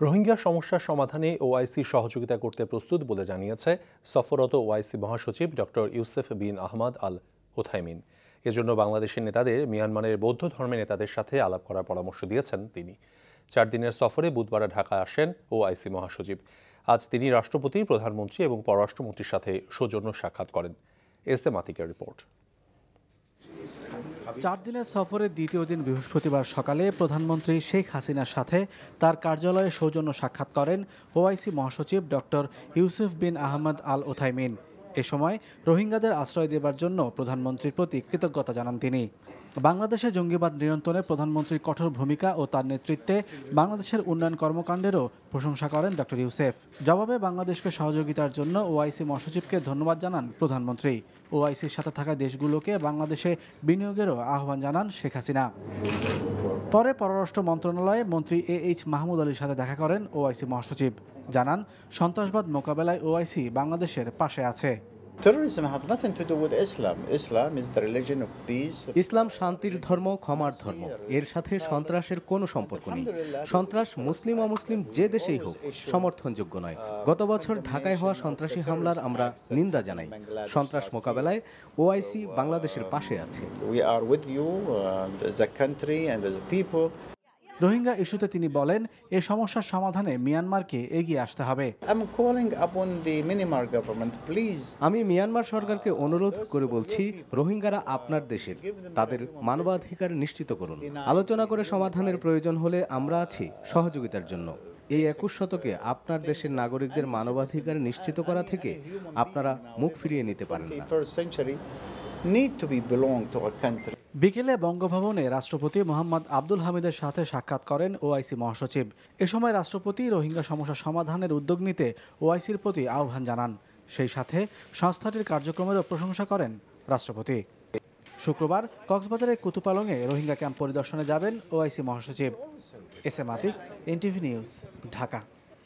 রোহিঙ্গা সমস্যার সমাধানে ওআইসি সহযোগিতা করতে প্রস্তুত বলে জানিয়েছে সফররত ওআইসি মহাসচিব ডক্টর ইউসেফ বিন আহমদ আল ওথাইমিন। এজন্য বাংলাদেশের নেতাদের মিয়ানমারের বৌদ্ধ ধর্মের নেতাদের সাথে আলাপ করার পরামর্শ দিয়েছেন তিনি। 4 দিনের সফরে বুধবার ঢাকায় আসেন ওআইসি মহাসচিব। আজ তিনি রাষ্ট্রপতি, প্রধানমন্ত্রী এবং পররাষ্ট্রমন্ত্রীর সাথে সৌজন্য সাক্ষাৎ করেন। S M আতিকের report. 4 দিনের সফরের দ্বিতীয় দিন বৃহস্পতিবার সকালে প্রধানমন্ত্রী শেখ হাসিনার সাথে তার কার্যালয়ে সৌজন্য সাক্ষাৎ করেন ওআইসি মহাসচিব ডক্টর ইউসুফ বিন আহমদ আল ওথাইমিন। এ সময় রোহিঙ্গাদের আশ্রয় দেবার জন্য প্রধানমন্ত্রীর প্রতি কৃতজ্ঞতা জানান তিনি। বাংলাদেশে জঙ্গিবাদ নিয়ন্ত্রণে প্রধানমন্ত্রীর কঠোর ভূমিকা ও তার নেতৃত্বে বাংলাদেশের উন্নয়ন কর্মকাণ্ডেরও প্রশংসা করেন ডক্টর ইউসেফ। জবাবে বাংলাদেশকে সহযোগিতার জন্য ওআইসি মহাসচিবকে ধন্যবাদ জানান প্রধানমন্ত্রী। ওআইসির সাথে থাকা দেশগুলোকে বাংলাদেশে বিনিয়োগেরও আহ্বান জানান শেখ হাসিনা। পরে পররাষ্ট্র মন্ত্রণালয়ে মন্ত্রী এইচ মাহমুদ আলীর সাথে দেখা করেন ওআইসি মহাসচিব। জানান, সন্ত্রাসবাদ মোকাবেলায় ওআইসি বাংলাদেশের পাশে আছে। ইসলাম শান্তির ধর্ম, ক্ষমার ধর্ম। এর সাথে সন্ত্রাসের কোনো সম্পর্ক নেই। সন্ত্রাস মুসলিম অমুসলিম যে দেশেই হোক সমর্থনযোগ্য নয়। গত বছর ঢাকায় হওয়া সন্ত্রাসী হামলার আমরা নিন্দা জানাই। সন্ত্রাস মোকাবেলায় ওআইসি বাংলাদেশের পাশে আছে। রোহিঙ্গা ইস্যুতে তিনি বলেন, এ সমস্যার সমাধানে মিয়ানমারকে এগিয়ে আসতে হবে। আমি মিয়ানমার সরকারকে অনুরোধ করে বলছি, রোহিঙ্গারা আপনার দেশের, তাদের মানবাধিকার নিশ্চিত করুন। আলোচনা করে সমাধানের প্রয়োজন হলে আমরা আছি সহযোগিতার জন্য। এই 21 শতকে আপনার দেশের নাগরিকদের মানবাধিকার নিশ্চিত করা থেকে আপনারা মুখ ফিরিয়ে নিতে পারেন না। বিকেলে বঙ্গভবনে রাষ্ট্রপতি মোহাম্মদ আব্দুল হামিদের সাথে সাক্ষাৎ করেন ওআইসি মহাসচিব। এ সময় রাষ্ট্রপতি রোহিঙ্গা সমস্যা সমাধানের উদ্যোগ নিতে ওআইসির প্রতি আহ্বান জানান। সেই সাথে সংস্থাটির কার্যক্রমেরও প্রশংসা করেন রাষ্ট্রপতি। শুক্রবার কক্সবাজারের কুতুপালংয়ে রোহিঙ্গা ক্যাম্প পরিদর্শনে যাবেন ওআইসি মহাসচিব। S M Atiq, NTV news, Dhaka.